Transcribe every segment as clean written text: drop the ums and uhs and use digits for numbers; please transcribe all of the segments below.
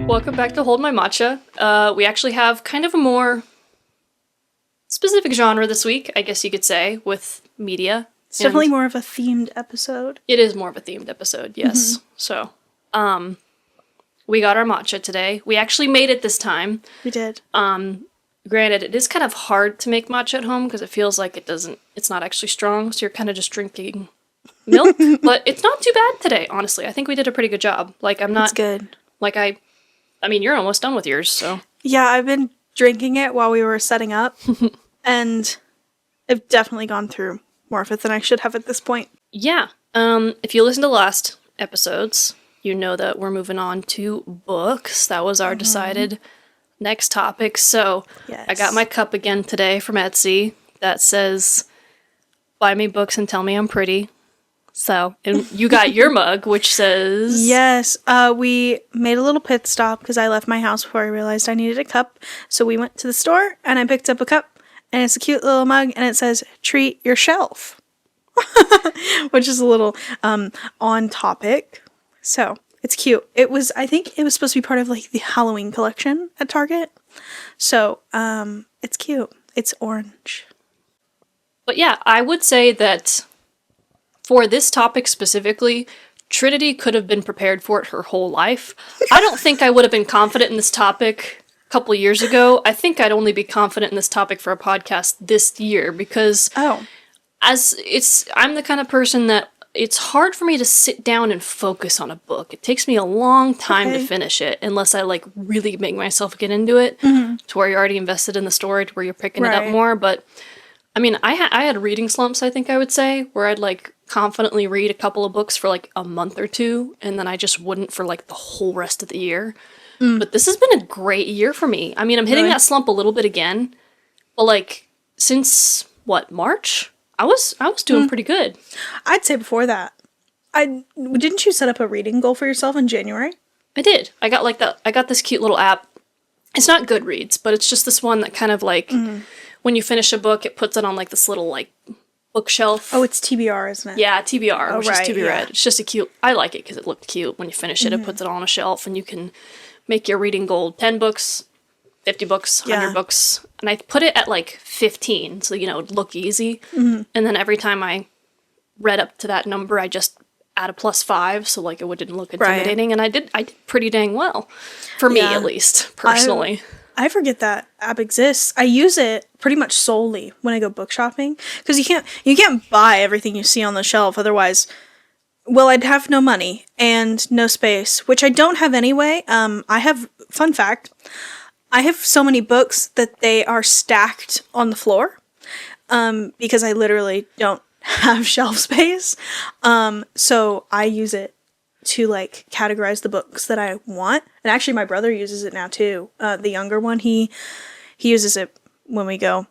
Welcome back to Hold My Matcha. We actually have kind of a more specific genre this week, I guess you could say, with media. It's definitely more of a themed episode. It is more of a themed episode, yes. Mm-hmm. So, we got our matcha today. We actually made it this time. We did. Granted, it is kind of hard to make matcha at home because it feels like it's not actually strong, so you're kind of just drinking milk. But it's not too bad today, honestly. I think we did a pretty good job. Like, I'm not... It's good. Like, I mean, you're almost done with yours, so... Yeah, I've been drinking it while we were setting up, and I've definitely gone through more of it than I should have at this point. Yeah. If you listen to last episodes, you know that we're moving on to books. That was our decided next topic. So yes. I got my cup again today from Etsy that says, "Buy me books and tell me I'm pretty." So, and you got your mug, which says... Yes, we made a little pit stop because I left my house before I realized I needed a cup. So we went to the store and I picked up a cup, and it's a cute little mug, and it says, "Treat your shelf," which is a little on topic. So it's cute. I think it was supposed to be part of like the Halloween collection at Target. So it's cute. It's orange. But yeah, I would say that for this topic specifically, Trinity could have been prepared for it her whole life. I don't think I would have been confident in this topic a couple years ago. I think I'd only be confident in this topic for a podcast this year because I'm the kind of person that it's hard for me to sit down and focus on a book. It takes me a long time to finish it unless I like really make myself get into it to where you're already invested in the story, to where you're picking it up more. But I mean, I had reading slumps, I think I would say, where I'd like confidently read a couple of books for like a month or two, and then I just wouldn't for like the whole rest of the year. But this has been a great year for me. I mean, I'm hitting that slump a little bit again, but like since March, I was doing pretty good. I'd say before that, didn't you set up a reading goal for yourself in January? I did. I got this cute little app. It's not Goodreads, but it's just this one that kind of like when you finish a book, it puts it on like this little like bookshelf. Oh, it's TBR, isn't it? Yeah, TBR, which is to be read. Yeah. It's just I like it because it looked cute. When you finish it, it puts it all on a shelf, and you can make your reading goal 10 books, 50 books, 100 books. And I put it at like 15, so, it'd look easy. And then every time I read up to that number, I just add a +5, so like it wouldn't look intimidating. And I did pretty dang well. For me, at least, personally. I forget that app exists. I use it pretty much solely when I go book shopping, because you can't buy everything you see on the shelf. Otherwise, well, I'd have no money and no space, which I don't have anyway. Fun fact, I have so many books that they are stacked on the floor, because I literally don't have shelf space. So I use it to like categorize the books that I want. And actually my brother uses it now too. The younger one, he uses it when we go,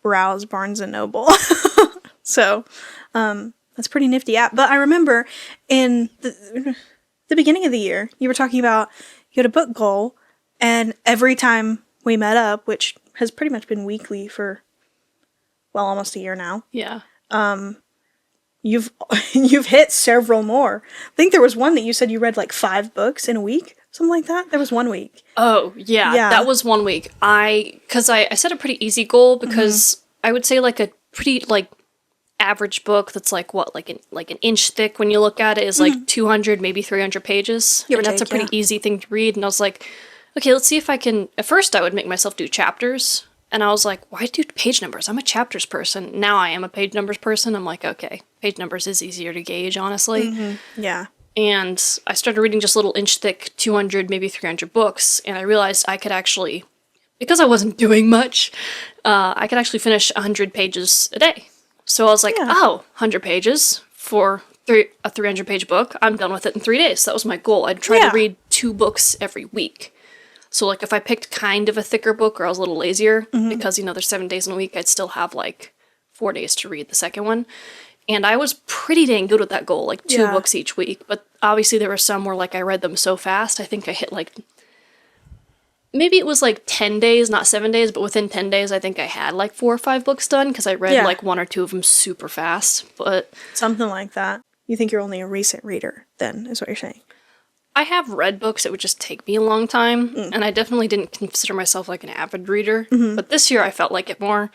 browse Barnes and Noble. So, that's a pretty nifty app. But I remember in the beginning of the year, you were talking about you had a book goal, and every time we met up, which has pretty much been weekly for, almost a year now. Yeah. You've hit several more. I think there was one that you said you read like 5 books in a week, something like that. There was one week. Oh, yeah. That was 1 week. Because I set a pretty easy goal, because I would say like a pretty like average book that's like an inch thick when you look at it is like 200, maybe 300 pages. And that's a pretty easy thing to read. And I was like, okay, let's see if I can. At first I would make myself do chapters. And I was like, why do page numbers? I'm a chapters person. Now I am a page numbers person. I'm like, okay, page numbers is easier to gauge, honestly. Yeah. And I started reading just little inch-thick 200, maybe 300 books. And I realized I could actually, because I wasn't doing much, I could actually finish 100 pages a day. So I was like, 100 pages for a 300-page book. I'm done with it in 3 days. That was my goal. I'd try to read 2 books every week. So, like, if I picked kind of a thicker book or I was a little lazier, because, there's 7 days in a week, I'd still have, like, 4 days to read the second one. And I was pretty dang good with that goal, like, 2 books each week. But obviously there were some where, like, I read them so fast, I think I hit, like, maybe it was like 10 days, not 7 days, but within 10 days, I think I had like 4 or 5 books done because I read Yeah. like 1 or 2 of them super fast. But Something like that. You think you're only a recent reader, then, is what you're saying. I have read books that would just take me a long time, and I definitely didn't consider myself like an avid reader. But this year I felt like it more.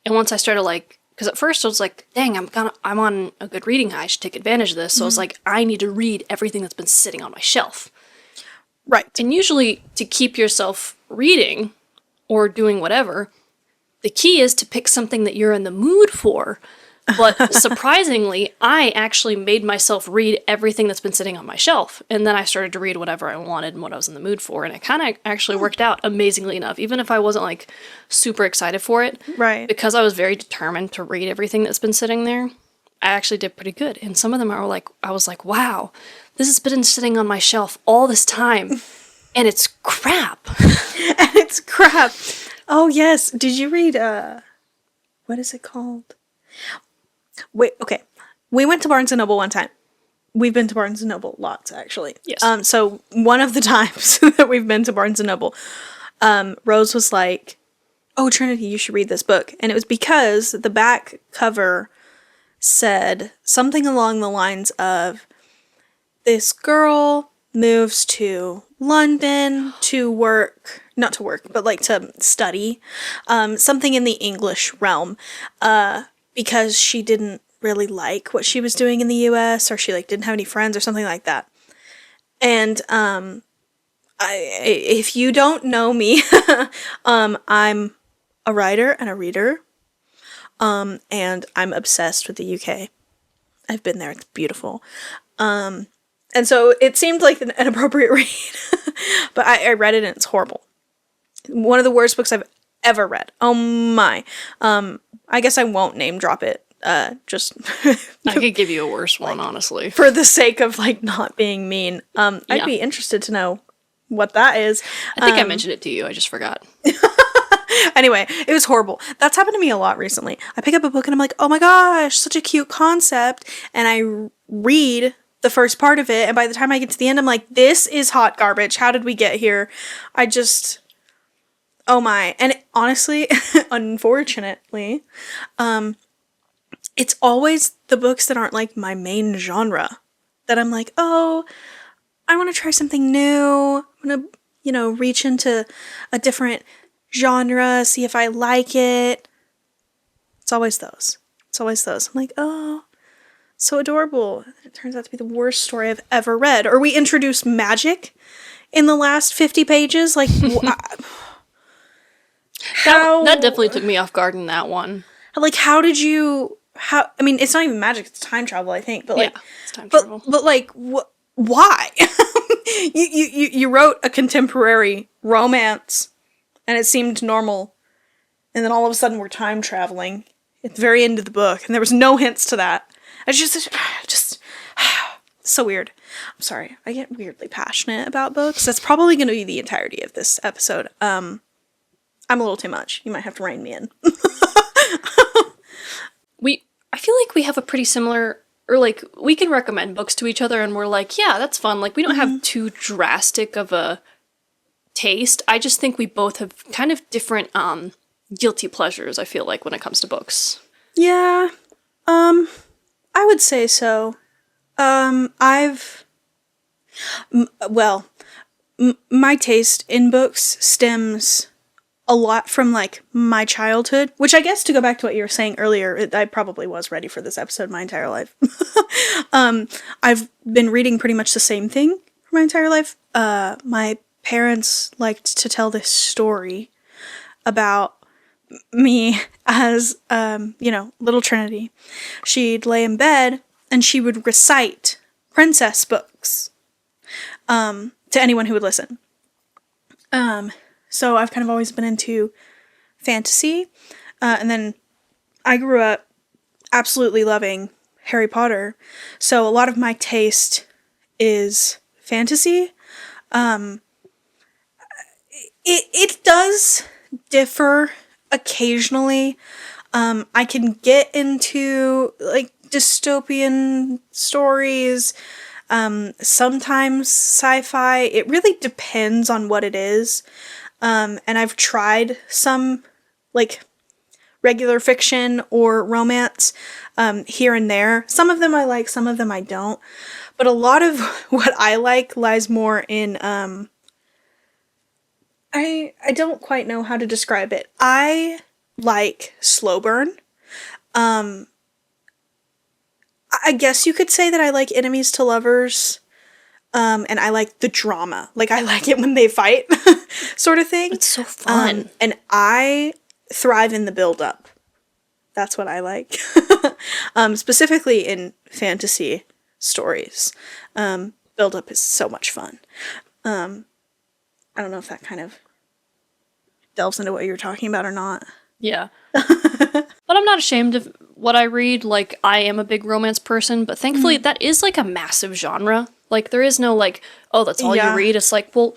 And once I started like, because at first I was like, dang, I'm on a good reading high, I should take advantage of this. So I was like, I need to read everything that's been sitting on my shelf. Right. And usually to keep yourself reading or doing whatever, the key is to pick something that you're in the mood for. But surprisingly, I actually made myself read everything that's been sitting on my shelf. And then I started to read whatever I wanted and what I was in the mood for. And it kind of actually worked out amazingly enough, even if I wasn't like super excited for it. Right. Because I was very determined to read everything that's been sitting there, I actually did pretty good. And some of them are like, I was like, wow, this has been sitting on my shelf all this time. And it's crap. And it's crap. Oh, yes. Did you read, what is it called? Wait, okay. We went to Barnes & Noble one time. We've been to Barnes & Noble lots, actually. Yes. So one of the times that we've been to Barnes & Noble, Rose was like, oh, Trinity, you should read this book. And it was because the back cover said something along the lines of, this girl moves to London to work, not to work, but like to study, something in the English realm, because she didn't really like what she was doing in the US, or she like didn't have any friends or something like that. And if you don't know me, I'm a writer and a reader, and I'm obsessed with the UK. I've been there, it's beautiful. And so it seemed like an appropriate read, but I read it and it's horrible. One of the worst books I've ever read. Oh my. I guess I won't name drop it. Just I could give you a worse one, honestly. for the sake of like not being mean. I'd Yeah. be interested to know what that is. I think I mentioned it to you, I just forgot. Anyway, it was horrible. That's happened to me a lot recently. I pick up a book and I'm like, oh my gosh, such a cute concept. And I read the first part of it, and by the time I get to the end, I'm like, this is hot garbage. How did we get here? Oh my. And honestly, unfortunately, it's always the books that aren't like my main genre that I'm like, oh, I want to try something new. I want to, reach into a different genre, see if I like it. It's always those. I'm like, oh, so adorable. It turns out to be the worst story I've ever read. Or we introduced magic in the last 50 pages. Like, That definitely took me off guard in that one. Like, I mean, it's not even magic, it's time travel, I think. But like, Yeah, it's time travel. but like, why? you wrote a contemporary romance, and it seemed normal, and then all of a sudden we're time traveling at the very end of the book, and there was no hints to that. It's just so weird. I'm sorry, I get weirdly passionate about books. That's probably going to be the entirety of this episode. I'm a little too much. You might have to rein me in. I feel like we have a pretty similar, or like, we can recommend books to each other and we're like, yeah, that's fun. Like, we don't have too drastic of a taste. I just think we both have kind of different guilty pleasures, I feel like, when it comes to books. Yeah, I would say so. My taste in books stems a lot from like my childhood, which I guess, to go back to what you were saying earlier, I probably was ready for this episode my entire life. I've been reading pretty much the same thing for my entire life. My parents liked to tell this story about me as, little Trinity. She'd lay in bed and she would recite princess books to anyone who would listen. So I've kind of always been into fantasy. And then I grew up absolutely loving Harry Potter. So a lot of my taste is fantasy. It does differ occasionally. I can get into like dystopian stories, sometimes sci-fi. It really depends on what it is. And I've tried some, like, regular fiction or romance here and there. Some of them I like, some of them I don't. But a lot of what I like lies more in, I don't quite know how to describe it. I like slow burn. I guess you could say that I like enemies to lovers. And I like the drama. Like, I like it when they fight, sort of thing. It's so fun. And I thrive in the build-up. That's what I like. Specifically in fantasy stories. Build-up is so much fun. I don't know if that kind of delves into what you were talking about or not. Yeah. But I'm not ashamed of what I read. Like, I am a big romance person, but thankfully that is like a massive genre. Like, there is no like, oh, that's all you read. It's like, well,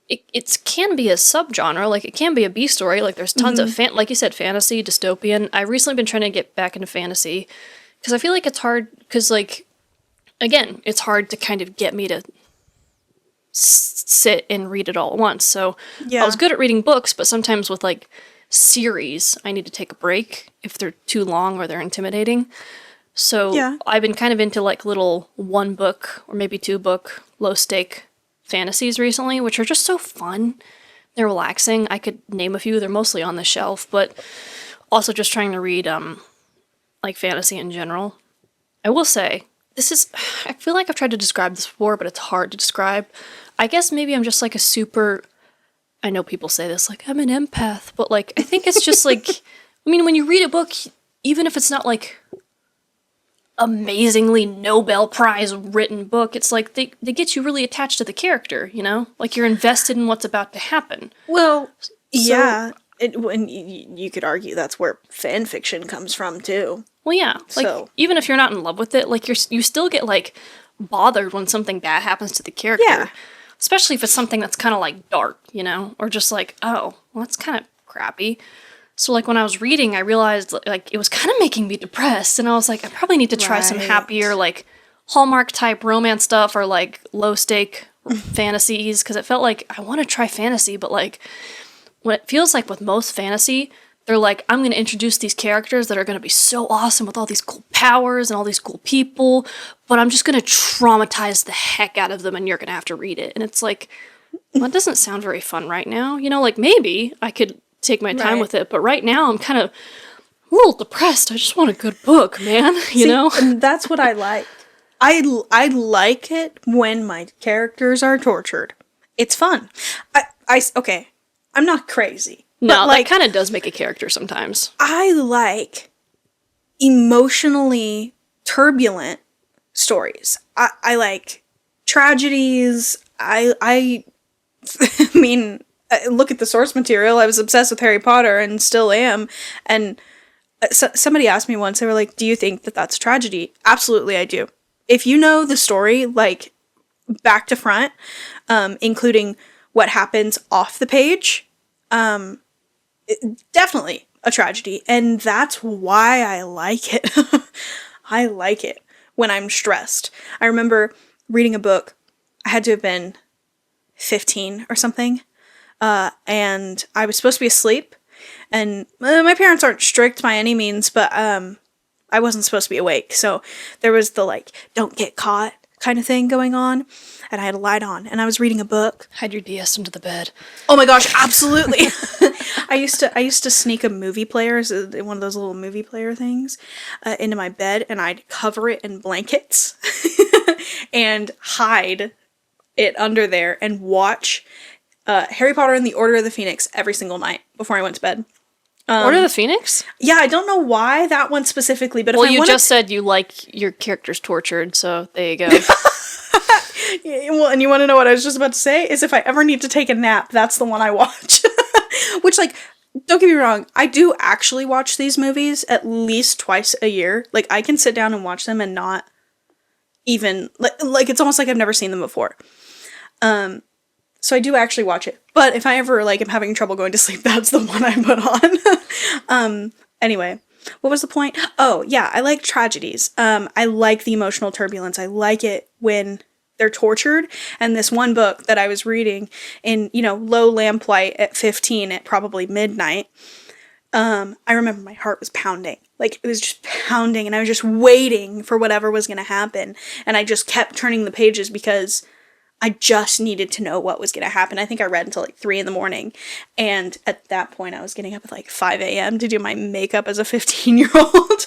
it can be a subgenre. Like, it can be a B story. Like, there's tons of, like you said, fantasy, dystopian. I've recently been trying to get back into fantasy because I feel like it's hard because, like, again, it's hard to kind of get me to sit and read it all at once. So I was good at reading books, but sometimes with, like, series, I need to take a break if they're too long or they're intimidating. So I've been kind of into like little 1 book or maybe 2 book low stake fantasies recently, which are just so fun. They're relaxing. I could name a few. They're mostly on the shelf, but also just trying to read like fantasy in general. I will say I feel like I've tried to describe this before, but it's hard to describe. I guess maybe I'm just like a super, I know people say this, like, I'm an empath, but, like, I think it's just, like, I mean, when you read a book, even if it's not, like, amazingly Nobel Prize written book, it's like, they get you really attached to the character, you know? Like, you're invested in what's about to happen. Well, yeah. And you could argue that's where fan fiction comes from, too. Well, yeah. Like, even if you're not in love with it, like, you still get, like, bothered when something bad happens to the character. Yeah. Especially if it's something that's kind of, like, dark, you know? Or just like, oh, well, that's kind of crappy. So, like, when I was reading, I realized, like, it was kind of making me depressed. And I was like, I probably need to try some happier, like, Hallmark-type romance stuff or, like, low-stake fantasies. Because it felt like, I want to try fantasy, but, like, what it feels like with most fantasy, they're like, I'm going to introduce these characters that are going to be so awesome with all these cool powers and all these cool people, but I'm just going to traumatize the heck out of them and you're going to have to read it. And it's like, well, that doesn't sound very fun right now. You know, like, maybe I could take my time with it, but right now I'm kind of a little depressed. I just want a good book, man, you know? And that's what I like. I like it when my characters are tortured. It's fun. Okay, I'm not crazy. No, like, that kind of does make a character sometimes. I like emotionally turbulent stories. I like tragedies. I mean, look at the source material. I was obsessed with Harry Potter and still am. And somebody asked me once, they were like, do you think that that's a tragedy? Absolutely, I do. If you know the story, like, back to front, including what happens off the page, definitely a tragedy, and that's why I like it. I like it when I'm stressed. I remember reading a book, I had to have been 15 or something, and I was supposed to be asleep, and my parents aren't strict by any means, but I wasn't supposed to be awake, so there was the, like, don't get caught kind of thing going on, and I had a light on, and I was reading a book. Hide your DS under the bed. Oh my gosh, absolutely! I used to sneak a movie player, one of those little movie player things, into my bed, and I'd cover it in blankets and hide it under there and watch Harry Potter and the Order of the Phoenix every single night before I went to bed. Order of the Phoenix? Yeah, I don't know why that one specifically, but well, if you just said you like your characters tortured, so there you go. Well, and you want to know what I was just about to say? Is if I ever need to take a nap, that's the one I watch. Which, like, don't get me wrong, I do actually watch these movies at least twice a year. Like, I can sit down and watch them and not even, like it's almost like I've never seen them before. So I do actually watch it. But if I ever, like, am having trouble going to sleep, that's the one I put on. Anyway, what was the point? Oh, yeah, I like tragedies. I like the emotional turbulence. I like it when they're tortured. And this one book that I was reading in, low lamplight at 15 at probably midnight, I remember my heart was pounding. Like, it was just pounding, and I was just waiting for whatever was going to happen. And I just kept turning the pages because I just needed to know what was going to happen. I think I read until like 3 a.m. And at that point, I was getting up at like 5 a.m. to do my makeup as a 15-year-old.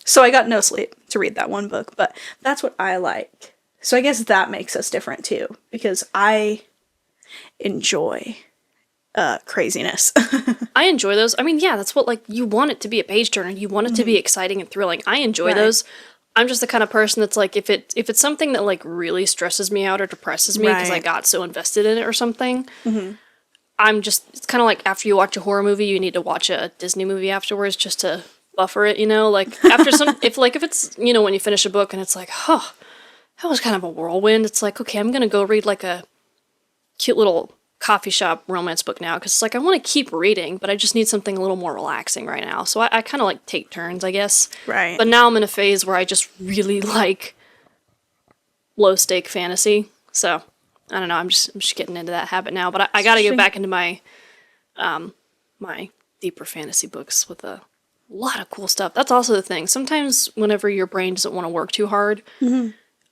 So I got no sleep to read that one book. But that's what I like. So I guess that makes us different too, because I enjoy craziness. I enjoy those. I mean, yeah, that's what, like, you want it to be a page turner. You want it to be exciting and thrilling. I enjoy those. I'm just the kind of person that's like, if it's something that like really stresses me out or depresses me because I got so invested in it or something, it's kind of like after you watch a horror movie, you need to watch a Disney movie afterwards just to buffer it, like after if it's, when you finish a book and it's like, oh, that was kind of a whirlwind. It's like, okay, I'm going to go read like a cute little coffee shop romance book now, because it's like I want to keep reading, but I just need something a little more relaxing right now. So I kind of like take turns, I guess. Right. But now I'm in a phase where I just really like low stake fantasy. So I don't know. I'm just getting into that habit now. But I got to get back into my my deeper fantasy books with a lot of cool stuff. That's also the thing. Sometimes whenever your brain doesn't want to work too hard,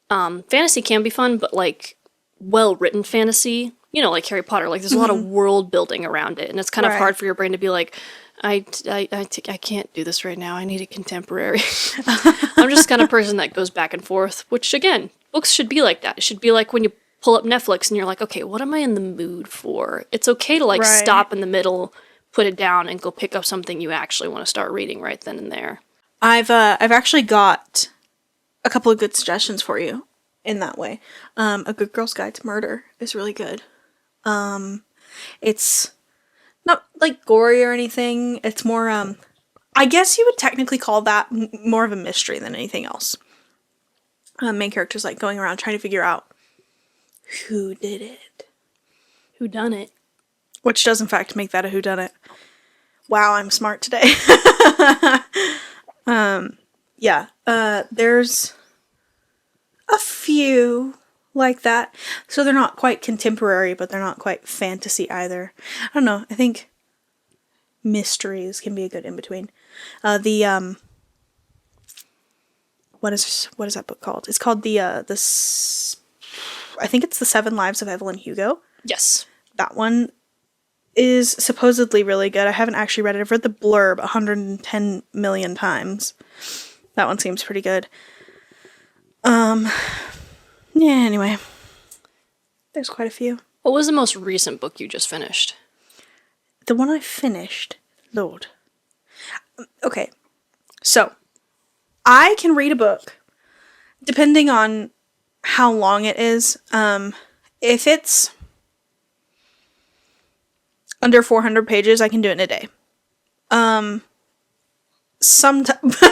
fantasy can be fun, but like well written fantasy. Like Harry Potter, like there's a lot of world building around it, and it's kind of hard for your brain to be like, I can't do this right now. I need a contemporary. I'm just the kind of person that goes back and forth, which again, books should be like that. It should be like when you pull up Netflix and you're like, okay, what am I in the mood for? It's okay to like stop in the middle, put it down, and go pick up something you actually want to start reading right then and there. I've actually got a couple of good suggestions for you in that way. A Good Girl's Guide to Murder is really good. It's not like gory or anything. It's more, I guess you would technically call that more of a mystery than anything else. Main character's like going around trying to figure out who did it. Who done it? Which does in fact make that a whodunit. Wow, I'm smart today. There's a few like that. So they're not quite contemporary, but they're not quite fantasy either. I don't know. I think mysteries can be a good in-between. What is that book called? It's called I think it's The 7 Lives of Evelyn Hugo. Yes. That one is supposedly really good. I haven't actually read it. I've read the blurb 110 million times. That one seems pretty good. Yeah, anyway. There's quite a few. What was the most recent book you just finished? The one I finished? Lord. Okay. So, I can read a book, depending on how long it is. If it's under 400 pages, I can do it in a day. Sometimes...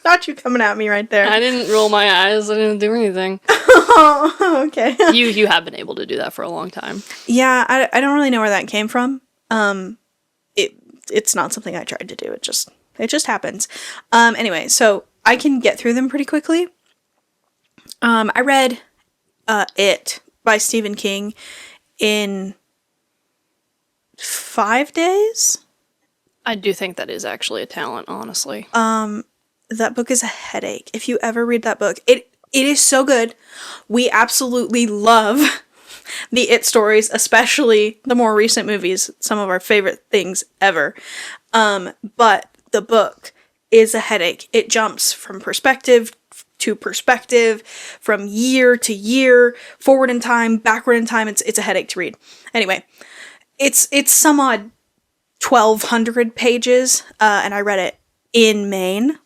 Not you coming at me right there. I didn't roll my eyes. I didn't do anything. Oh, okay. You have been able to do that for a long time. Yeah, I don't really know where that came from. It's not something I tried to do. It just happens. Anyway, so I can get through them pretty quickly. I read It by Stephen King in 5 days. I do think that is actually a talent, honestly. That book is a headache. If you ever read that book, it is so good. We absolutely love the It stories, especially the more recent movies, some of our favorite things ever. But the book is a headache. It jumps from perspective to perspective, from year to year, forward in time, backward in time. It's a headache to read. Anyway, it's some odd 1,200 pages, and I read it in Maine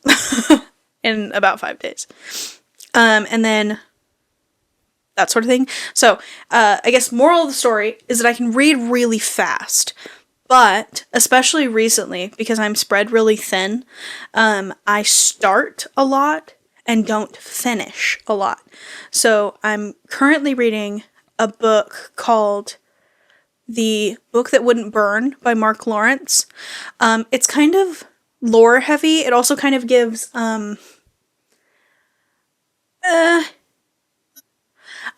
in about 5 days. And then that sort of thing. So, I guess moral of the story is that I can read really fast, but especially recently, because I'm spread really thin, I start a lot and don't finish a lot. So I'm currently reading a book called The Book That Wouldn't Burn by Mark Lawrence. It's kind of lore heavy. It also kind of gives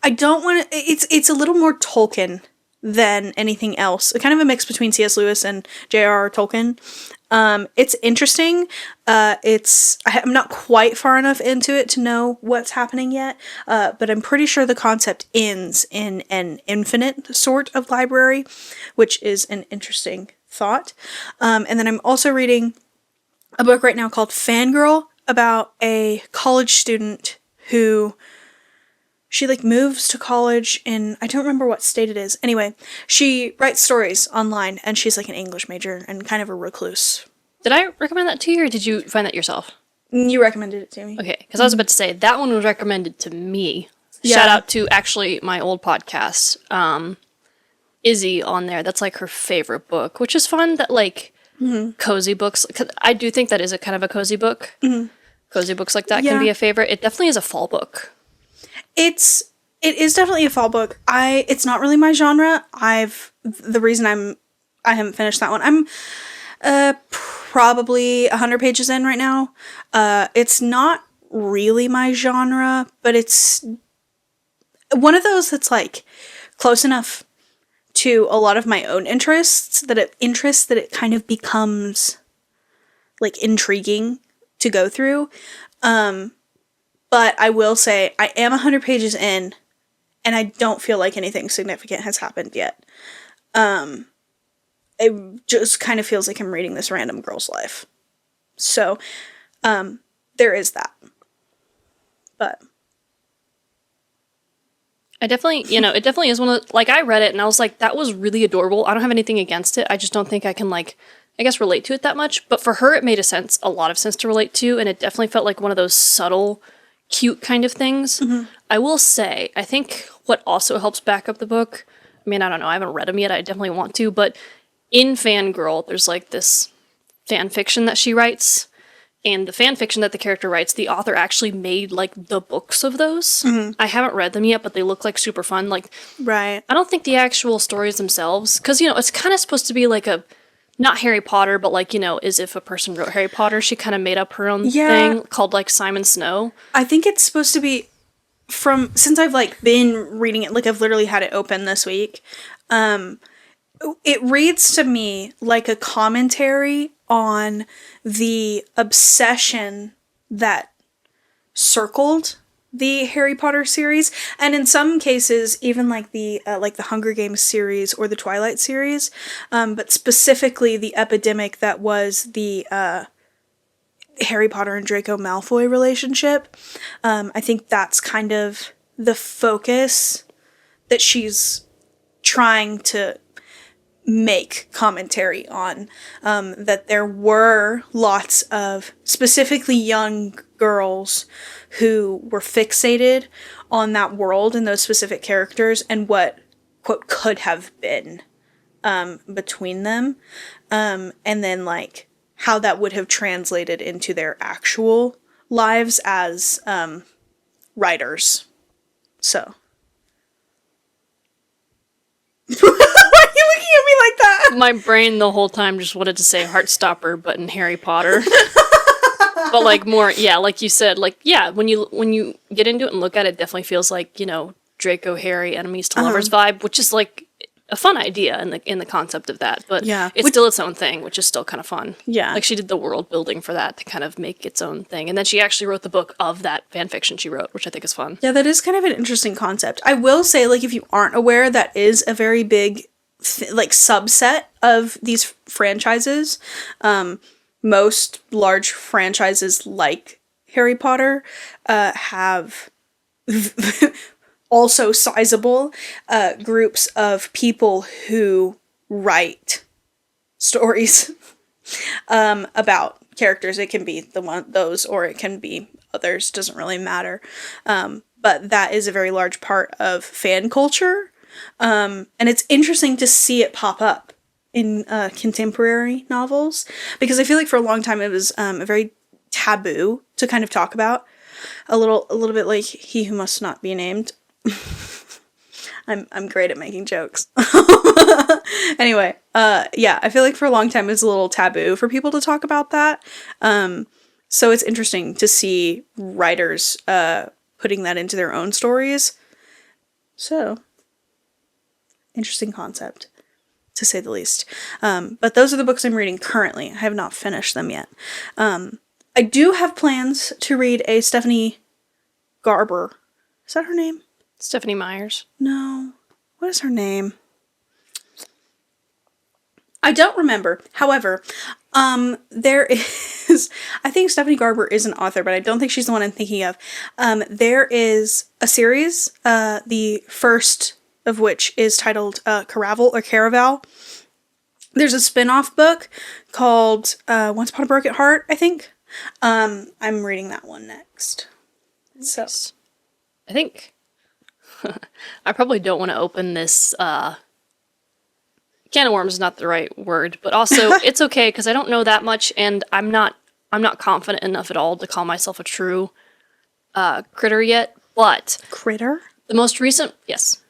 I don't want to. It's a little more Tolkien than anything else. Kind of a mix between C.S. Lewis and J.R.R. Tolkien. It's interesting. I'm not quite far enough into it to know what's happening yet, but I'm pretty sure the concept ends in an infinite sort of library, which is an interesting thought. And then I'm also reading a book right now called Fangirl about a college student who she like moves to college in, I don't remember what state it is. Anyway, she writes stories online and she's like an English major and kind of a recluse. Did I recommend that to you or did you find that yourself? You recommended it to me. Okay, because I was about to say that one was recommended to me. Yeah. Shout out to actually my old podcast, Izzy on there. That's like her favorite book, which is fun that like cozy books, 'cause I do think that is a kind of a cozy book. Cozy books like that can be a favorite. It definitely is a fall book. It is definitely a fall book. It's not really my genre. The reason I haven't finished that one. I'm probably 100 pages in right now. It's not really my genre, but it's one of those that's like close enough to a lot of my own interests that it kind of becomes like intriguing to go through. But I will say I am 100 pages in and I don't feel like anything significant has happened yet. It just kind of feels like I'm reading this random girl's life. So, there is that. But it definitely is one of, like, I read it and I was like, that was really adorable. I don't have anything against it. I just don't think I can, like, I guess relate to it that much. But for her, it made a lot of sense to relate to. And it definitely felt like one of those subtle, cute kind of things. I will say, I think what also helps back up the book, I mean, I don't know, I haven't read them yet. I definitely want to. But in Fangirl, there's like this fan fiction that she writes. And the fan fiction that the character writes, the author actually made, like, the books of those. I haven't read them yet, but they look, like, super fun. Like, right. I don't think the actual stories themselves, because, it's kind of supposed to be, like, not Harry Potter, but, like, as if a person wrote Harry Potter, she kind of made up her own thing called, like, Simon Snow. I think it's supposed to be, since I've, like, been reading it, like, I've literally had it open this week, it reads to me like a commentary on the obsession that circled the Harry Potter series, and in some cases even like the Hunger Games series or the Twilight series, but specifically the epidemic that was the Harry Potter and Draco Malfoy relationship. I think that's kind of the focus that she's trying to make commentary on, that there were lots of specifically young girls who were fixated on that world and those specific characters and what, quote, could have been between them, and then like how that would have translated into their actual lives as writers. So like that. My brain the whole time just wanted to say Heartstopper, but in Harry Potter. But like more, like you said, like when you get into it and look at it, definitely feels like Draco, Harry, enemies to lovers vibe, which is like a fun idea in the concept of that. But it's still its own thing, which is still kind of fun. Yeah, like she did the world building for that to kind of make its own thing, and then she actually wrote the book of that fan fiction she wrote, which I think is fun. Yeah, that is kind of an interesting concept. I will say, like, if you aren't aware, that is a very big subset of these franchises. Most large franchises like Harry Potter have also sizable groups of people who write stories about characters. It can be those or it can be others, doesn't really matter. But that is a very large part of fan culture. And it's interesting to see it pop up in contemporary novels, because I feel like for a long time it was a very taboo to kind of talk about, a little bit like He Who Must Not Be Named. I'm great at making jokes. Anyway, I feel like for a long time it was a little taboo for people to talk about that. So it's interesting to see writers putting that into their own stories. So, interesting concept, to say the least. But those are the books I'm reading currently. I have not finished them yet. I do have plans to read a Stephanie Garber. Is that her name? Stephanie Myers. No. What is her name? I don't remember. However, there is, I think Stephanie Garber is an author, but I don't think she's the one I'm thinking of. There is a series, the first of which is titled Caraval or Caraval. There's a spin-off book called Once Upon a Broken Heart, I think. I'm reading that one next. So, I think I probably don't want to open this can of worms is not the right word, but also it's okay because I don't know that much, and I'm not confident enough at all to call myself a true critter yet. But Critter? the most recent, yes,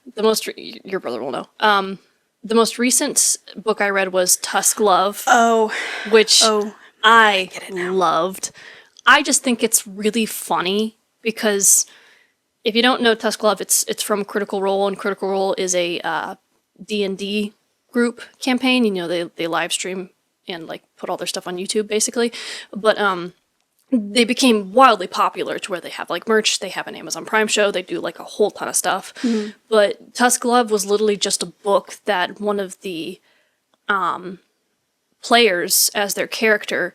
your brother will know. The most recent book I read was Tusk Love, which I loved. I just think it's really funny because if you don't know Tusk Love, it's from Critical Role, and Critical Role is a D&D group campaign. You know, they live stream and like put all their stuff on YouTube basically. But they became wildly popular to where they have like merch, they have an Amazon Prime show, they do like a whole ton of stuff. Mm-hmm. But Tusk Love was literally just a book that one of the players as their character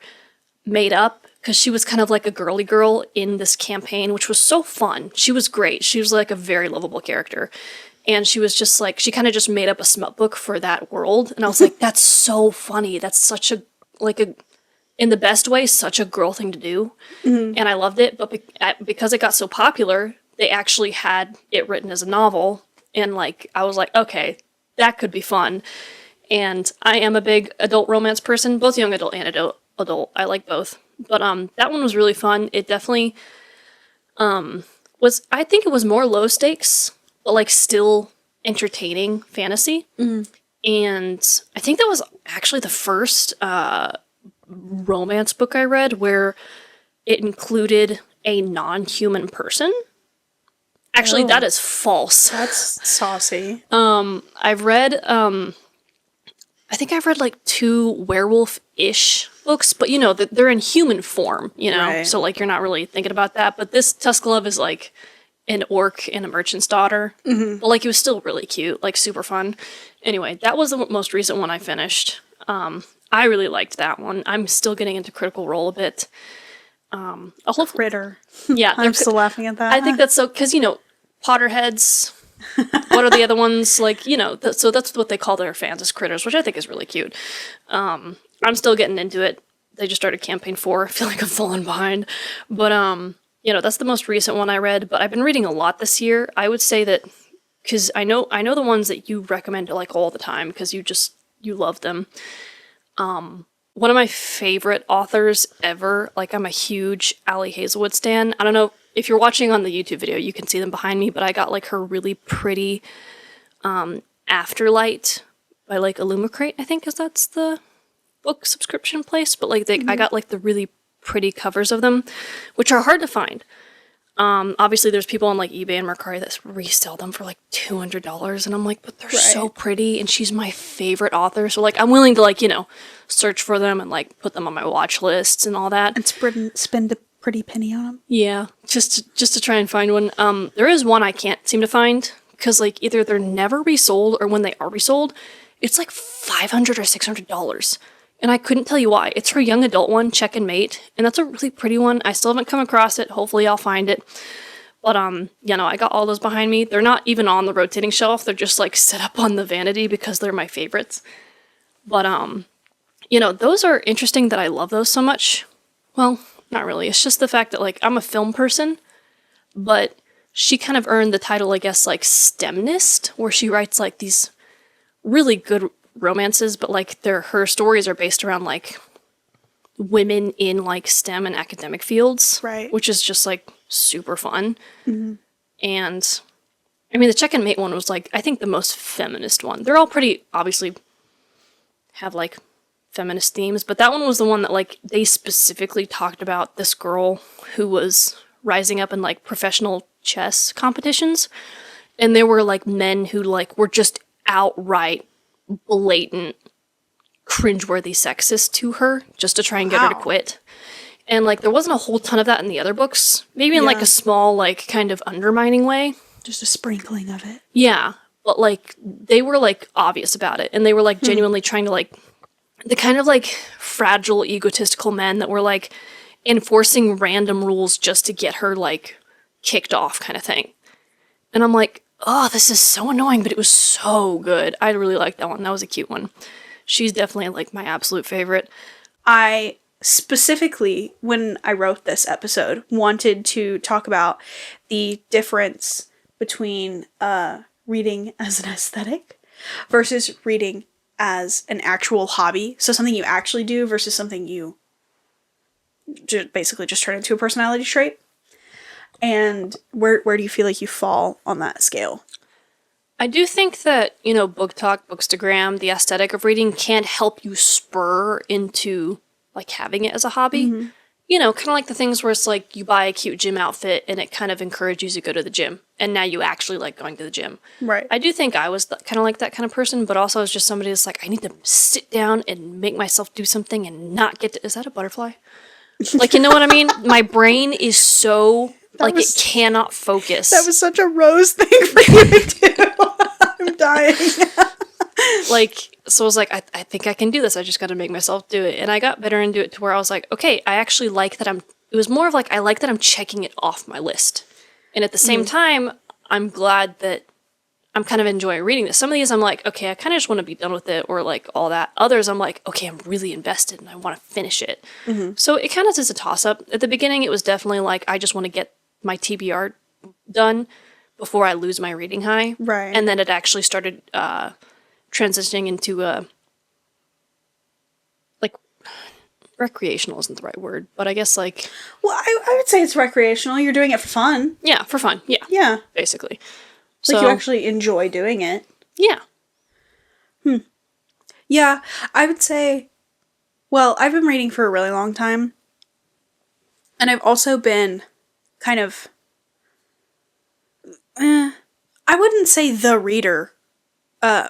made up because she was kind of like a girly girl in this campaign, which was so fun. She was great. She was like a very lovable character. And she was just like, she kind of just made up a smut book for that world. And I was like, that's so funny. That's such a, like a, in the best way, such a girl thing to do. Mm-hmm. And I loved it. But because it got so popular, they actually had it written as a novel. And like, I was like, okay, that could be fun. And I am a big adult romance person, both young adult and adult. I like both. But that one was really fun. It definitely was, I think it was more low stakes, but like still entertaining fantasy. Mm. And I think that was actually the first romance book I read where it included a non-human person. Actually, that is false. That's saucy. I've read, I think I've read like 2 werewolf-ish books, but you know, they're in human form, you know? Right. So like, you're not really thinking about that. But this Tusk Love is like an orc and a merchant's daughter. Mm-hmm. But like, it was still really cute, like super fun. Anyway, that was the most recent one I finished. I really liked that one. I'm still getting into Critical Role a bit. A whole critter. Yeah. I'm still laughing at that. I think that's so, because, you know, Potterheads, what are the other ones? Like, you know, so that's what they call their fans as critters, which I think is really cute. I'm still getting into it. They just started campaign 4. I feel like I'm falling behind. But, you know, that's the most recent one I read, but I've been reading a lot this year. I would say that, because I know the ones that you recommend like all the time, because you love them. One of my favorite authors ever, like I'm a huge Allie Hazelwood stan. I don't know if you're watching on the YouTube video, you can see them behind me, but I got like her really pretty Afterlight by like Illumicrate, I think, is that's the book subscription place. But like I got like the really pretty covers of them, which are hard to find. Obviously there's people on like eBay and Mercari that resell them for like $200, and I'm like, but they're so pretty, and she's my favorite author, so like I'm willing to like, you know, search for them and like put them on my watch lists and all that, and spend a pretty penny on them. Yeah, just to try and find one. There is one I can't seem to find because like either they're never resold, or when they are resold, it's like $500 or $600. And I couldn't tell you why. It's her young adult one, Check and Mate, and that's a really pretty one. I still haven't come across it. Hopefully I'll find it. But, you know, I got all those behind me. They're not even on the rotating shelf. They're just, like, set up on the vanity because they're my favorites. But, you know, those are interesting that I love those so much. Well, not really. It's just the fact that, like, I'm a film person, but she kind of earned the title, I guess, like, STEMnist, where she writes, like, these really good romances, but like her stories are based around like women in like STEM and academic fields, right? Which is just like super fun. Mm-hmm. And I mean, the Check and Mate one was like, I think the most feminist one. They're all pretty obviously have like feminist themes, but that one was the one that like they specifically talked about this girl who was rising up in like professional chess competitions. And there were like men who like were just outright blatant cringeworthy sexist to her just to try and get her to Wow. quit. And like there wasn't a whole ton of that in the other books. Maybe in like Yeah. a small like kind of undermining way. Just a sprinkling of it. Yeah. But like they were like obvious about it and they were like genuinely trying to like the kind of like fragile egotistical men that were like enforcing random rules just to get her like kicked off kind of thing. And I'm like, oh, this is so annoying, but it was so good. I really liked that one. That was a cute one. She's definitely like my absolute favorite. I specifically, when I wrote this episode, wanted to talk about the difference between reading as an aesthetic versus reading as an actual hobby. So something you actually do versus something you basically just turn into a personality trait. And where do you feel like you fall on that scale? I do think that, you know, book talk, bookstagram, the aesthetic of reading can help you spur into like having it as a hobby. You know, kind of like the things where it's like you buy a cute gym outfit and it kind of encourages you to go to the gym. And now you actually like going to the gym. Right. I do think I was kind of like that kind of person, but also I was just somebody that's like, I need to sit down and make myself do something and not get to. Is that a butterfly? Like, you know what I mean? My brain is so, like, it cannot focus. That was such a Rose thing for you to do. I'm dying. Like, so I was like, I think I can do this. I just got to make myself do it. And I got better and do it to where I was like, okay, I actually like that it was more of like, I like that I'm checking it off my list. And at the same time, I'm glad that I'm kind of enjoying reading this. Some of these I'm like, okay, I kind of just want to be done with it or like all that. Others I'm like, okay, I'm really invested and I want to finish it. So it kind of is a toss up. At the beginning, it was definitely like, I just want to get my TBR done before I lose my reading high. Right. And then it actually started transitioning into like recreational isn't the right word, but I guess like, Well, I would say it's recreational. You're doing it for fun. yeah, for fun. Yeah, Yeah. basically. Like So, you actually enjoy doing it. yeah. Yeah, I would say, well, I've been reading for a really long time. And I've also been kind of, I wouldn't say the reader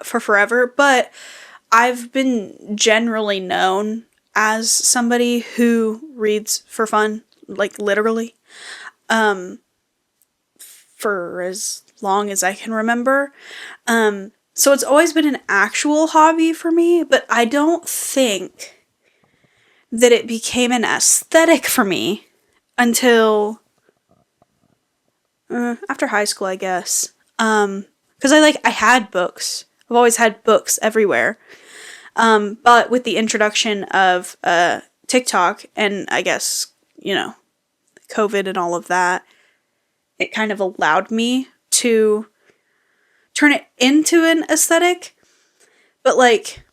for forever, but I've been generally known as somebody who reads for fun, like literally, for as long as I can remember. So it's always been an actual hobby for me, but I don't think that it became an aesthetic for me until after high school, I guess. Because I had books. I've always had books everywhere. But with the introduction of TikTok and I guess, you know, COVID and all of that, it kind of allowed me to turn it into an aesthetic. But like,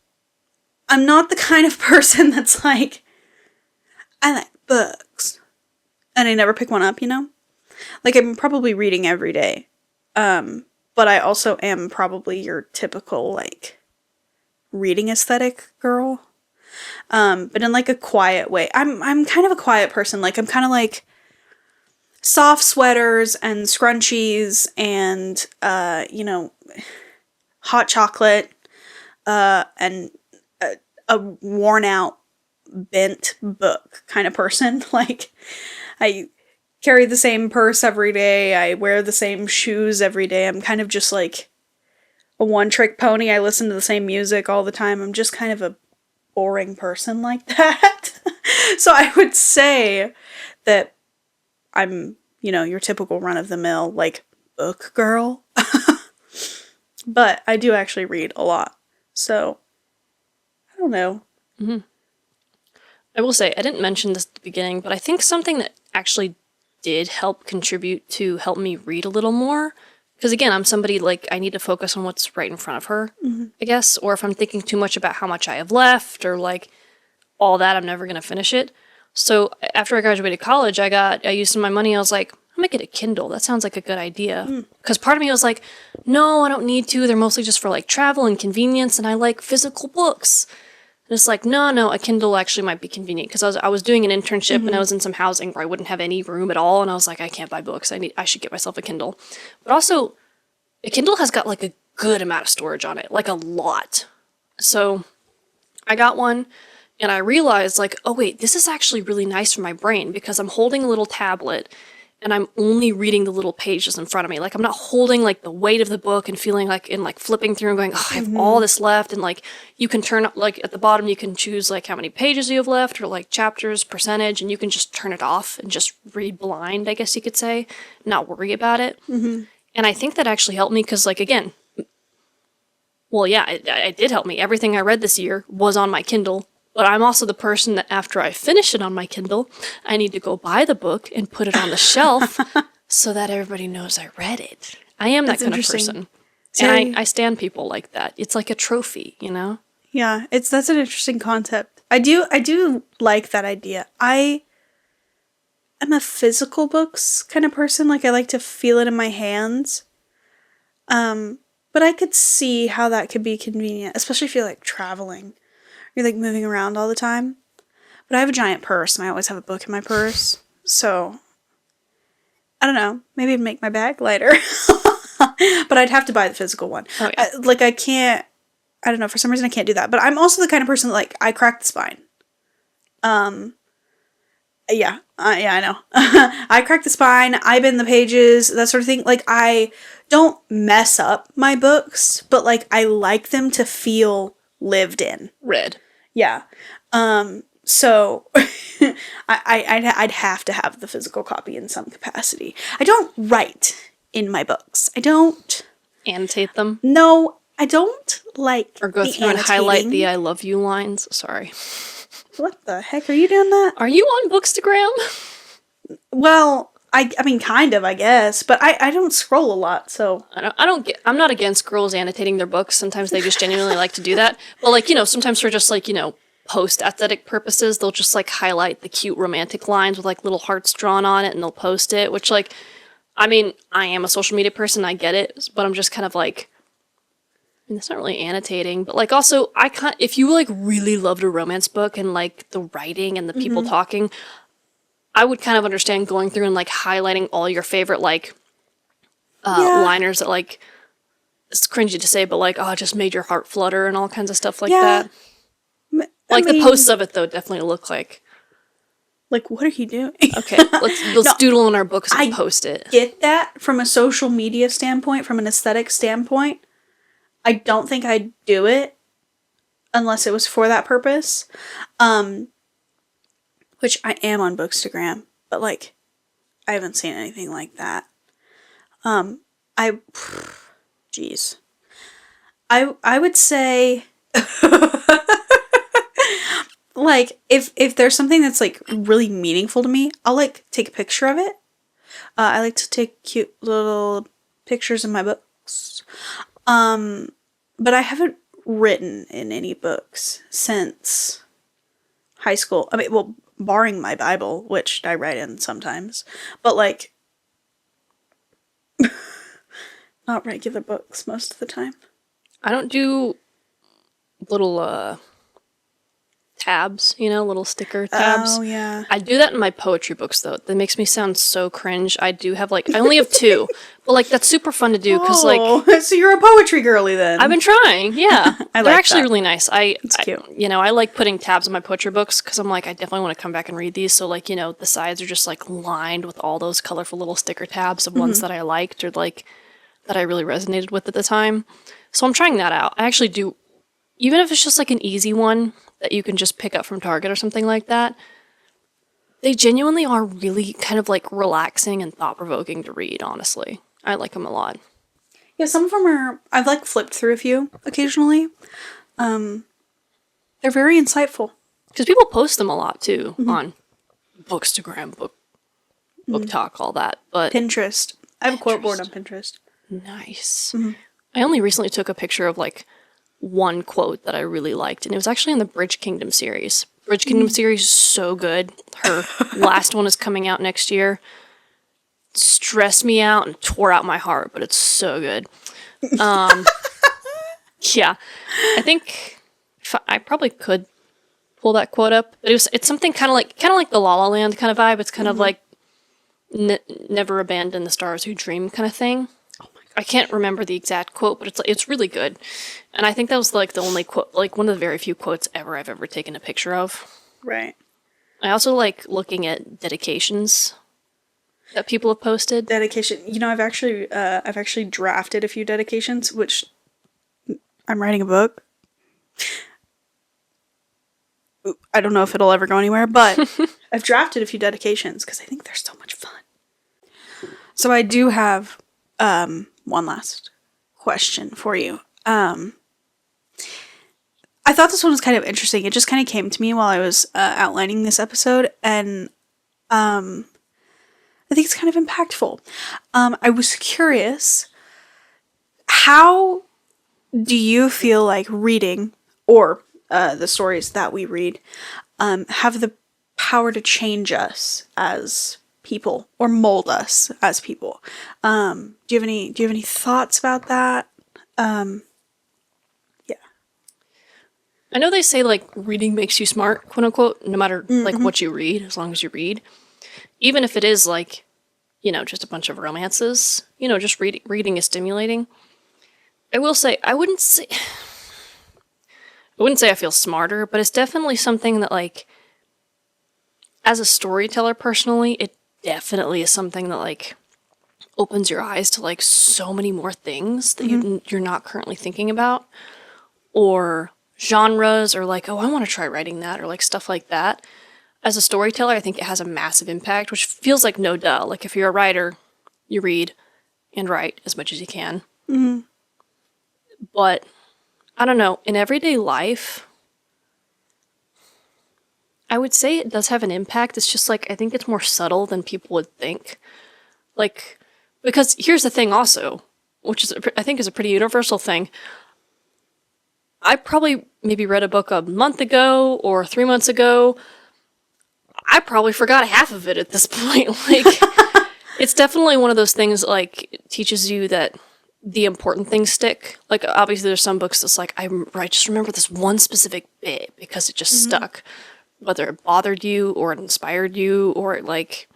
I'm not the kind of person that's like, I like books. And I never pick one up, you know? Like, I'm probably reading every day. But I also am probably your typical, like, reading aesthetic girl. But in, like, a quiet way. I'm kind of a quiet person. Like, I'm kind of like soft sweaters and scrunchies and, you know, hot chocolate, and a worn out, bent book kind of person. Like, I carry the same purse every day. I wear the same shoes every day. I'm kind of just like a one-trick pony. I listen to the same music all the time. I'm just kind of a boring person like that. So I would say that I'm, you know, your typical run-of-the-mill, like, book girl. But I do actually read a lot. So, I don't know. I will say, I didn't mention this at the beginning, but I think something that actually did help contribute to help me read a little more, because again, I'm somebody like, I need to focus on what's right in front of her, I guess, or if I'm thinking too much about how much I have left, or like, all that, I'm never going to finish it. So after I graduated college, I used some of my money, I was like, I'm gonna get a Kindle. That sounds like a good idea. Because part of me was like, no, I don't need to. They're mostly just for like travel and convenience, and I like physical books. And it's like, no, a Kindle actually might be convenient. Because I was doing an internship and I was in some housing where I wouldn't have any room at all, and I was like, I can't buy books. I should get myself a Kindle. But also, the Kindle has got like a good amount of storage on it, like a lot. So I got one and I realized like, oh wait, this is actually really nice for my brain because I'm holding a little tablet and I'm only reading the little pages in front of me. Like I'm not holding like the weight of the book and feeling like in like flipping through and going, oh, I have all this left. And like you can turn up like at the bottom, you can choose like how many pages you have left or like chapters, percentage, and you can just turn it off and just read blind, I guess you could say, not worry about it. And I think that actually helped me because like, again, well, yeah, it did help me. Everything I read this year was on my Kindle. But I'm also the person that after I finish it on my Kindle, I need to go buy the book and put it on the shelf so that everybody knows I read it. I am that kind of person. And I stand people like that. It's like a trophy, you know? Yeah, that's an interesting concept. I do like that idea. I am a physical books kind of person. Like I like to feel it in my hands. But I could see how that could be convenient, especially if you're like traveling. You're like moving around all the time. But I have a giant purse and I always have a book in my purse. So, I don't know. Maybe it'd make my bag lighter. But I'd have to buy the physical one. Oh, yeah. I can't, I don't know, for some reason I can't do that. But I'm also the kind of person that like, I crack the spine. Yeah, I know. I crack the spine, I bend the pages, that sort of thing. Like, I don't mess up my books, but like, I like them to feel lived in. Read. Yeah. So I'd have to have the physical copy in some capacity. I don't write in my books. I don't Annotate them. No, I don't like or go through and highlight the I love you lines. Sorry. What the heck are you doing that? Are you on Bookstagram? Well, I mean, kind of, I guess, but I don't scroll a lot, so I'm not against girls annotating their books. Sometimes they just genuinely like to do that. But like, you know, sometimes for just like, you know, post aesthetic purposes, they'll just like highlight the cute romantic lines with like little hearts drawn on it and they'll post it, which like, I mean, I am a social media person, I get it, but I'm just kind of like, I mean, it's not really annotating, but like also if you like really loved a romance book and like the writing and the people talking, I would kind of understand going through and like highlighting all your favorite like liners that like, it's cringy to say, but like, oh, it just made your heart flutter and all kinds of stuff like that. Like the posts of it though definitely look like what are you doing? Okay, let's doodle in our books and post it. Get that from a social media standpoint, from an aesthetic standpoint. I don't think I'd do it unless it was for that purpose. Which I am on Bookstagram, but like I haven't seen anything like that. Jeez. I would say like if there's something that's like really meaningful to me, I'll like take a picture of it. I like to take cute little pictures in my books. But I haven't written in any books since high school. I mean, well, barring my Bible, which I write in sometimes, but like not regular books most of the time. I don't do little tabs, you know, little sticker tabs. Oh, yeah. I do that in my poetry books, though. That makes me sound so cringe. I do have, like, I only have 2. But, like, that's super fun to do, because, like... So you're a poetry girly, then. I've been trying, yeah. They're actually that. really nice. It's cute. You know, I like putting tabs on my poetry books, because I'm like, I definitely want to come back and read these. So, like, you know, the sides are just, like, lined with all those colorful little sticker tabs of ones that I liked or, like, that I really resonated with at the time. So I'm trying that out. I actually do... Even if it's just, like, an easy one that you can just pick up from Target or something like that, they genuinely are really kind of like relaxing and thought-provoking to read, honestly. I like them a lot. Yeah, some of them are, I've like flipped through a few occasionally. They're very insightful. Because people post them a lot too on Bookstagram, Book Talk, all that. But Pinterest. I have a quote board on Pinterest. Nice. I only recently took a picture of like one quote that I really liked, and it was actually in the Bridge Kingdom series. Bridge Kingdom series is so good. Her last one is coming out next year. Stressed me out and tore out my heart, but it's so good. Yeah, I think I probably could pull that quote up. But it's something kind of like the La La Land kind of vibe. It's kind of like never abandon the stars who dream kind of thing. Oh my I can't remember the exact quote, but it's really good. And I think that was like the only quote, like one of the very few quotes I've ever taken a picture of. Right. I also like looking at dedications that people have posted. Dedication. I've actually drafted a few dedications, which I'm writing a book. I don't know if it'll ever go anywhere, but I've drafted a few dedications because I think they're so much fun. So I do have one last question for you. I thought this one was kind of interesting. It just kind of came to me while I was outlining this episode, and I think it's kind of impactful. I was curious, how do you feel like reading, or the stories that we read, have the power to change us as people or mold us as people? Do you have any thoughts about that? Yeah. I know they say like reading makes you smart, quote unquote, no matter like what you read, as long as you read. Even if it is like, just a bunch of romances, just reading is stimulating. I will say I wouldn't say I feel smarter, but it's definitely something that, like, as a storyteller personally, it definitely is something that, like, opens your eyes to, like, so many more things that you're not currently thinking about, or genres, or like, oh, I want to try writing that, or like stuff like that. As a storyteller, I think it has a massive impact, which feels like no duh. Like, if you're a writer, you read and write as much as you can. But I don't know, in everyday life, I would say it does have an impact. It's just like, I think it's more subtle than people would think. Like, because here's the thing also, which is, I think is a pretty universal thing. I probably maybe read a book a month ago or 3 months ago. I probably forgot half of it at this point. Like, it's definitely one of those things that, like, it teaches you that the important things stick. Like, obviously there's some books that's like, I just remember this one specific bit because it just stuck. Whether it bothered you or it inspired you or it, like,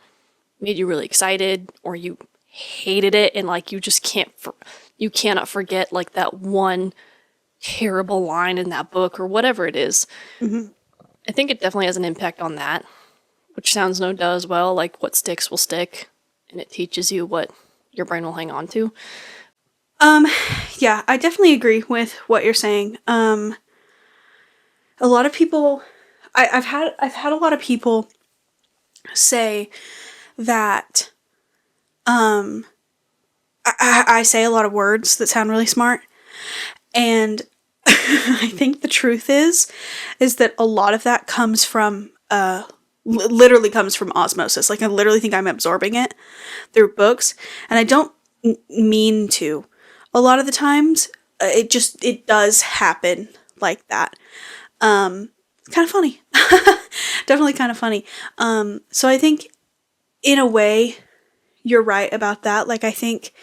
made you really excited or you hated it and, like, you just you cannot forget, like, that one terrible line in that book or whatever it is. I think it definitely has an impact on that, which sounds no duh as well. Like, what sticks will stick, and it teaches you what your brain will hang on to. Yeah, I definitely agree with what you're saying. A lot of people, I've had a lot of people say that, I say a lot of words that sound really smart, and I think the truth is that a lot of that comes from, literally comes from osmosis. Like, I literally think I'm absorbing it through books, and I don't mean to. A lot of the times, it does happen like that. Kind of funny. Definitely kind of funny. So I think, in a way, you're right about that. Like, I think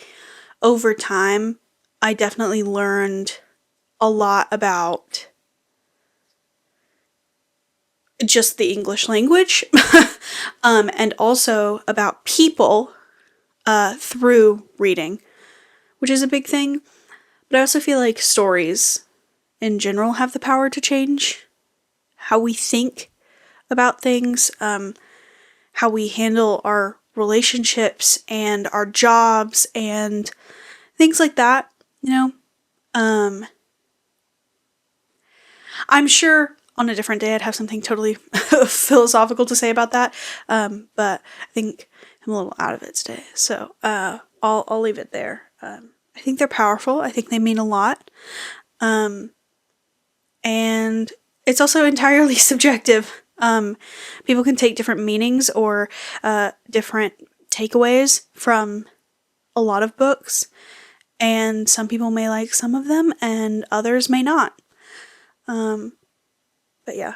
over time, I definitely learned a lot about just the English language, and also about people, through reading, which is a big thing. But I also feel like stories in general have the power to change how we think about things, how we handle our relationships and our jobs and things like that, I'm sure on a different day I'd have something totally philosophical to say about that, but I think I'm a little out of it today, so I'll leave it there. I think they're powerful. I think they mean a lot, and it's also entirely subjective. People can take different meanings or different takeaways from a lot of books, and some people may like some of them and others may not. But yeah,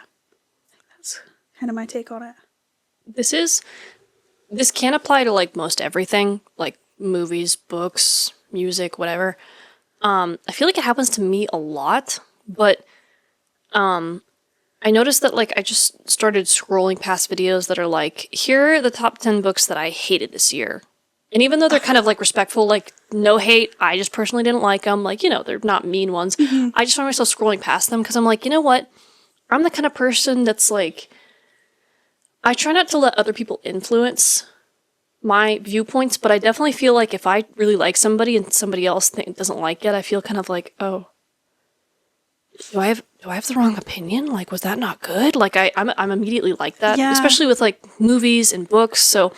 that's kind of my take on it. This can apply to, like, most everything, like movies, books, music, whatever. I feel like it happens to me a lot, but I noticed that, like, I just started scrolling past videos that are like, here are the top 10 books that I hated this year. And even though they're kind of like respectful, like no hate, I just personally didn't like them. Like, you know, they're not mean ones. I just find myself scrolling past them because I'm like, you know what? I'm the kind of person that's like, I try not to let other people influence my viewpoints, but I definitely feel like if I really like somebody and somebody else doesn't like it, I feel kind of like, oh, do I have the wrong opinion? Like, was that not good? Like, I'm immediately like that, Yeah. especially with like movies and books. So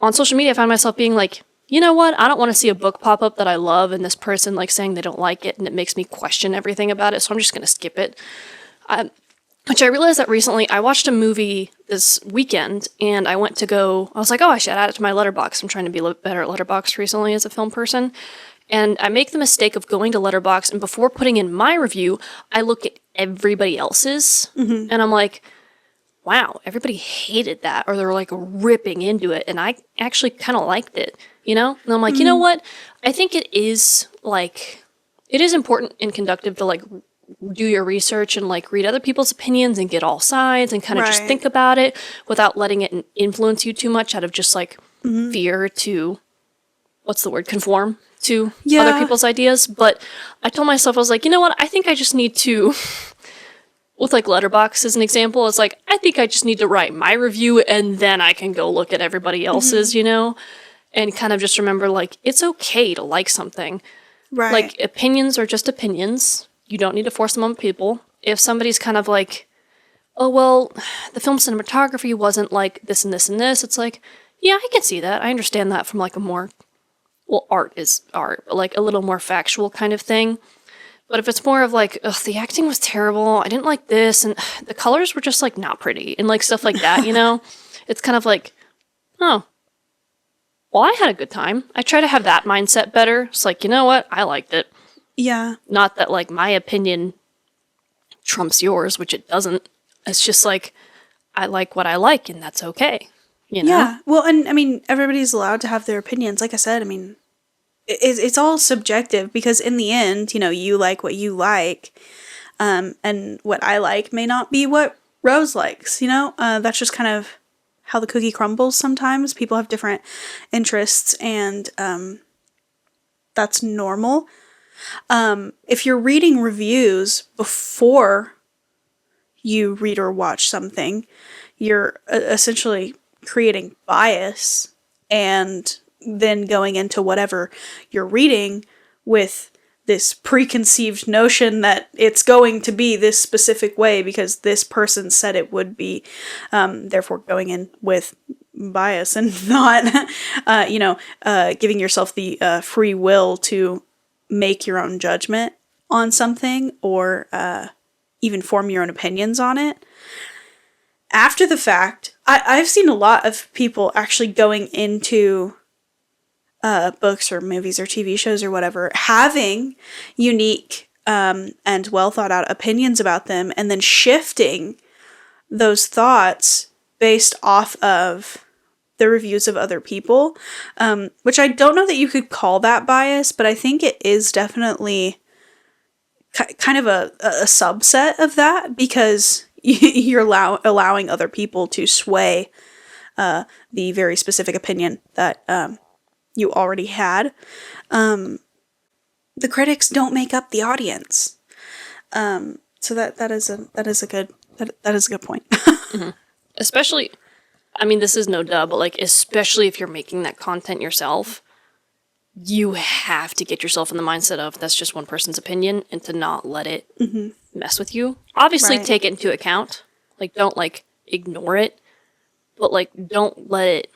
on social media, I find myself being like, you know what? I don't want to see a book pop up that I love and this person like saying they don't like it, and it makes me question everything about it. So I'm just gonna skip it. Which I realized that recently. I watched a movie this weekend, and I went to go. I was like, oh, I should add it to my letterbox. I'm trying to be better at letterbox recently as a film person. And I make the mistake of going to Letterboxd, and before putting in my review, I look at everybody else's, and I'm like, wow, everybody hated that, or they're like ripping into it, and I actually kind of liked it, you know? And I'm like, you know what? I think it is important and conductive to like do your research and like read other people's opinions and get all sides and kind of just Right. think about it without letting it influence you too much out of just like fear to, what's the word, conform to other people's ideas. But I told myself, I was like, you know what? I think I just need to, with like Letterboxd as an example, it's like, I think I just need to write my review and then I can go look at everybody else's, you know? And kind of just remember, like, it's okay to like something. Right. Like, opinions are just opinions. You don't need to force them on people. If somebody's kind of like, oh, well, the film cinematography wasn't like this and this and this, it's like, yeah, I can see that. I understand that from like a more, well, art is art, but like a little more factual kind of thing. But if it's more of like, ugh, the acting was terrible, I didn't like this, and the colors were just like not pretty, and like stuff like that, you know? It's kind of like, oh, well, I had a good time. I try to have that mindset better. It's like, you know what? I liked it. Yeah. Not that like my opinion trumps yours, which it doesn't. It's just like, I like what I like, and that's okay. You know? Yeah. Well, and I mean, everybody's allowed to have their opinions. Like I said, I mean, it's all subjective because in the end, you know, you like what you like, and what I like may not be what Rose likes. You know, that's just kind of how the cookie crumbles. Sometimes people have different interests, and that's normal. If you're reading reviews before you read or watch something, you're essentially creating bias and then going into whatever you're reading with this preconceived notion that it's going to be this specific way because this person said it would be, therefore going in with bias and not, giving yourself the free will to make your own judgment on something or even form your own opinions on it. After the fact, I've seen a lot of people actually going into books or movies or TV shows or whatever, having unique and well thought out opinions about them, and then shifting those thoughts based off of the reviews of other people, which I don't know that you could call that bias, but I think it is definitely kind of a subset of that because you're allowing other people to sway the very specific opinion that you already had. The critics don't make up the audience, so that is a good point. Especially, I mean, this is no duh, but like, especially if you're making that content yourself, you have to get yourself in the mindset of that's just one person's opinion and to not let it mess with you. Obviously, Right. take it into account. Like, don't like ignore it, but like, don't let it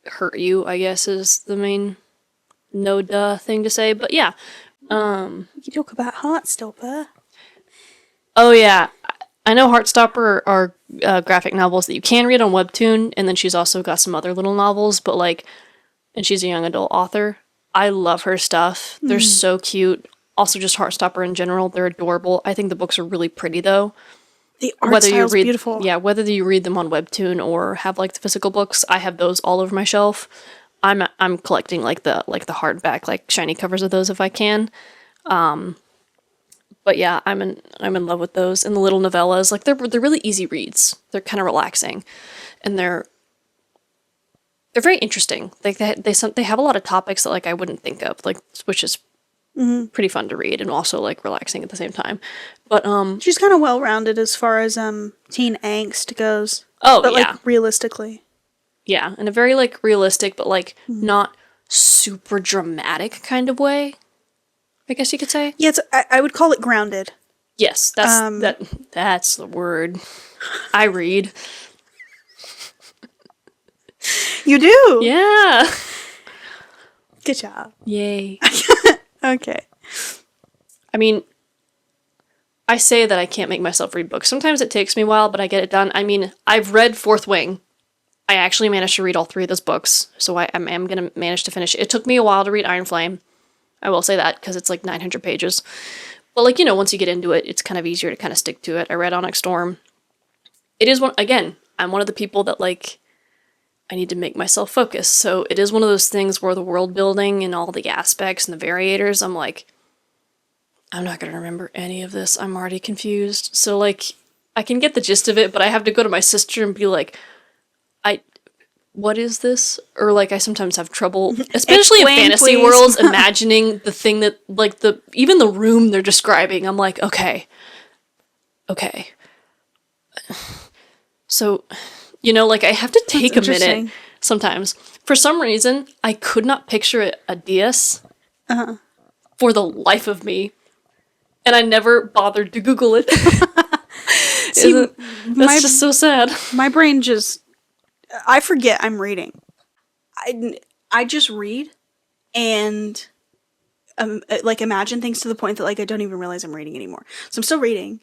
hurt you, I guess, is the main no duh thing to say. But yeah. You talk about Heartstopper. Oh yeah. I know Heartstopper are graphic novels that you can read on Webtoon, and then she's also got some other little novels, but like, and she's a young adult author. I love her stuff. They're so cute. Also, just Heartstopper in general, they're adorable. I think the books are really pretty though. The art style's read, beautiful. yeah, whether you read them on Webtoon or have like the physical books, I have those all over my shelf. I'm collecting like the hardback, like shiny covers of those if I can. But yeah, I'm in love with those. And the little novellas, like they're really easy reads. They're kind of relaxing, and they're they're very interesting. Like they have a lot of topics that like I wouldn't think of, like which is pretty fun to read and also like relaxing at the same time. But She's kind of well rounded as far as teen angst goes. oh But yeah, like realistically. yeah, in a very like realistic but like not super dramatic kind of way, I guess you could say. Yeah, I would call it grounded. Yes, that's the word. I read. You do. Yeah. Good job. Yay. Okay. I mean, I say that I can't make myself read books. Sometimes it takes me a while, but I get it done. I mean, I've read Fourth Wing. I actually managed to read all 3 of those books, so I am going to manage to finish it. It took me a while to read Iron Flame. I will say that, because it's like 900 pages. But, like, you know, once you get into it, it's kind of easier to kind of stick to it. I read Onyx Storm. It is one, again, I'm one of the people that, like, I need to make myself focus. So it is one of those things where the world building and all the aspects and the variators, I'm like, I'm not going to remember any of this. I'm already confused. So, like, I can get the gist of it, but I have to go to my sister and be like, what is this? Or, like, I sometimes have trouble, especially Explain, in fantasy please. worlds, imagining the thing that, like, even the room they're describing. I'm like, okay. So, you know, like, I have to take a minute interesting. sometimes. For some reason, I could not picture a dais for the life of me. And I never bothered to Google it. See, That's just so sad. my brain just, I forget I'm reading. I just read and like imagine things to the point that like I don't even realize I'm reading anymore. So I'm still reading,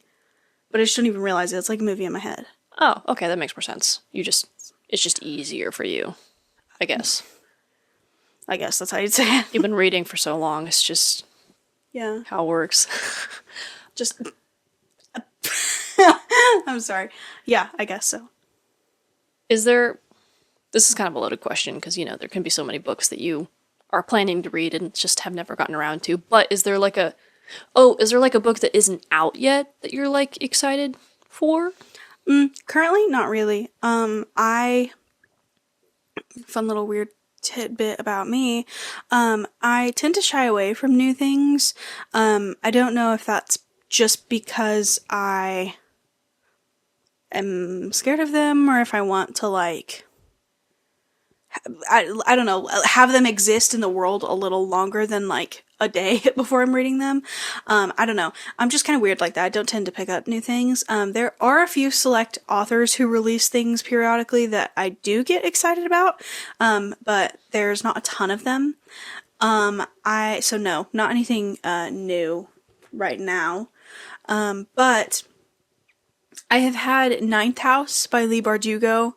but I just don't even realize it. It's like a movie in my head. Oh, okay, that makes more sense. It's just easier for you, I guess. I guess that's how you'd say it. You've been reading for so long, it's just Yeah. how it works. Just. I'm sorry. Yeah, I guess so. This is kind of a loaded question, because, you know, there can be so many books that you are planning to read and just have never gotten around to, but is there like a book that isn't out yet that you're, like, excited for? Currently, not really. Fun little weird tidbit about me. I tend to shy away from new things. I don't know if that's just because I am scared of them or if I want to, like, I don't know, have them exist in the world a little longer than like a day before I'm reading them. I don't know. I'm just kind of weird like that. I don't tend to pick up new things. There are a few select authors who release things periodically that I do get excited about, but there's not a ton of them. So no, not anything new right now. But I have had Ninth House by Leigh Bardugo,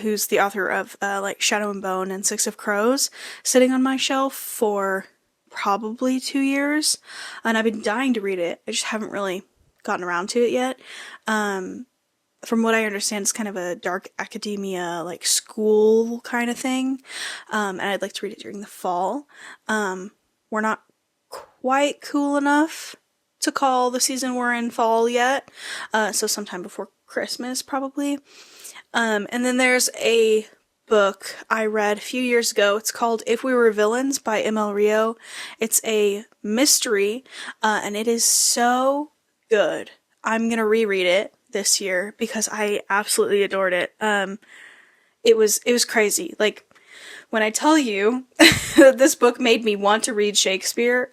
who's the author of like Shadow and Bone and Six of Crows, sitting on my shelf for probably 2 years, and I've been dying to read it. I just haven't really gotten around to it yet. From what I understand, it's kind of a dark academia, like school kind of thing, and I'd like to read it during the fall. We're not quite cool enough to call the season we're in fall yet, so sometime before Christmas probably. And then there's a book I read a few years ago. It's called If We Were Villains by M.L. Rio. It's a mystery, and it is so good. I'm gonna reread it this year because I absolutely adored it. It was crazy. Like, when I tell you this book made me want to read Shakespeare,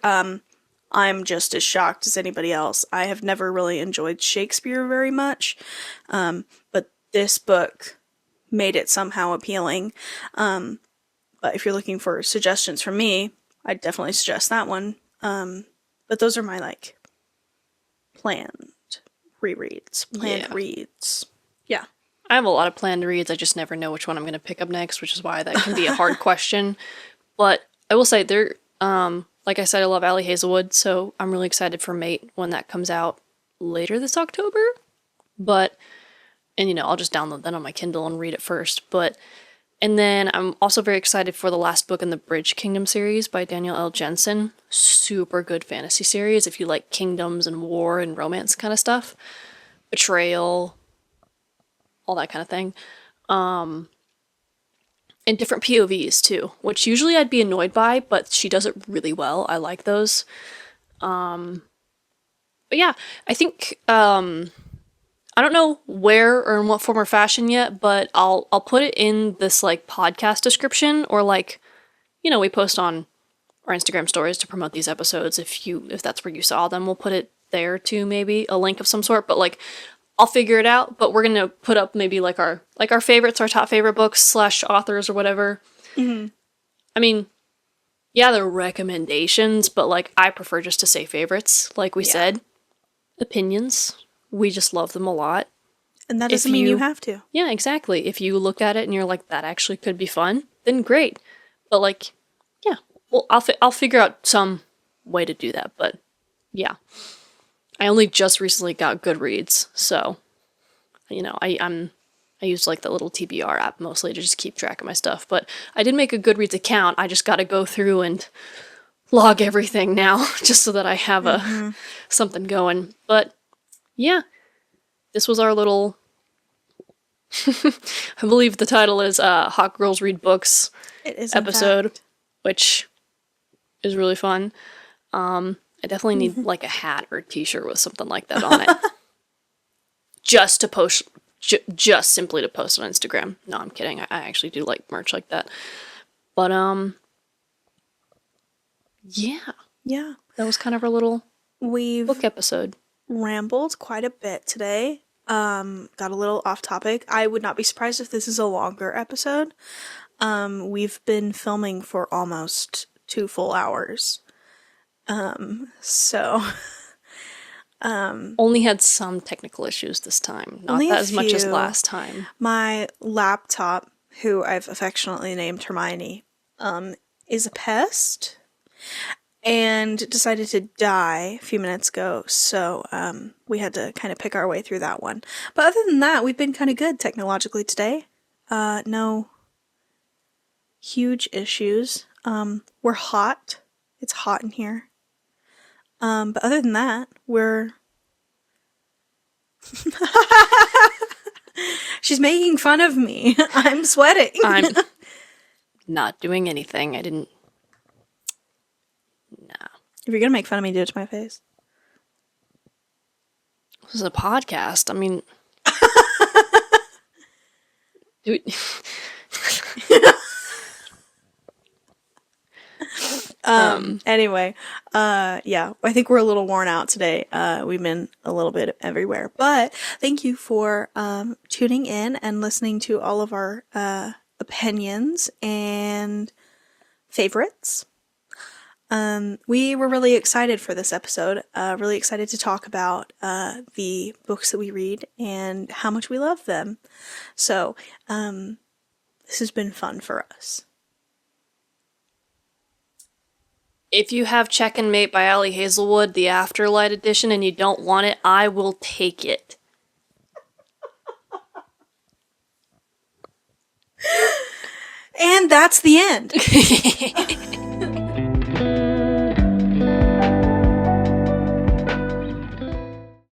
I'm just as shocked as anybody else. I have never really enjoyed Shakespeare very much, but this book made it somehow appealing. But if you're looking for suggestions from me, I'd definitely suggest that one. But those are my, like, planned reads. Yeah. I have a lot of planned reads. I just never know which one I'm going to pick up next, which is why that can be a hard question. But I will say like I said, I love Allie Hazelwood, so I'm really excited for Mate when that comes out later this October. And you know, I'll just download that on my Kindle and read it first. And then I'm also very excited for the last book in the Bridge Kingdom series by Daniel L. Jensen. Super good fantasy series if you like kingdoms and war and romance kind of stuff. Betrayal, all that kind of thing. And different POVs too, which usually I'd be annoyed by, but she does it really well. I like those. But yeah, I think I don't know where or in what form or fashion yet, but I'll put it in this like podcast description, or like, we post on our Instagram stories to promote these episodes. If that's where you saw them, we'll put it there too, maybe a link of some sort. But like, I'll figure it out. But we're gonna put up maybe like our favorites, our top favorite books / authors or whatever. Mm-hmm. I mean, yeah, they're recommendations, but like I prefer just to say favorites. Like we said, opinions. We just love them a lot. And that doesn't mean you have to. Yeah, exactly. If you look at it and you're like, that actually could be fun, then great. But like, yeah, well, I'll figure out some way to do that. But yeah, I only just recently got Goodreads, so I use like the little TBR app mostly to just keep track of my stuff. But I did make a Goodreads account. I just got to go through and log everything now, just so that I have something going. But yeah, this was our little. I believe the title is "Hot Girls Read Books" It is episode, which is really fun. I definitely need like a hat or a T-shirt with something like that on it, just to post, just simply to post on Instagram. No, I'm kidding. I actually do like merch like that. But yeah, that was kind of our little book episode. Rambled quite a bit today. Got a little off topic. I would not be surprised if this is a longer episode. We've been filming for almost 2 full hours. So Only had some technical issues this time. Not Only a that as much as few. last time. my laptop, who I've affectionately named Hermione, is a pest and decided to die a few minutes ago, so we had to kind of pick our way through that one. But other than that, we've been kind of good technologically today. No huge issues. We're hot. It's hot in here. But other than that, we're... She's making fun of me. I'm sweating. I'm not doing anything. I didn't. Nah. If you're gonna make fun of me, do it to my face. This is a podcast. I mean. Dude. Anyway, yeah, I think we're a little worn out today. We've been a little bit everywhere, but thank you for tuning in and listening to all of our opinions and favorites. We were really excited for this episode, really excited to talk about the books that we read and how much we love them. So, this has been fun for us. If you have Check and Mate by Allie Hazelwood, the Afterlight edition, and you don't want it, I will take it. And that's the end.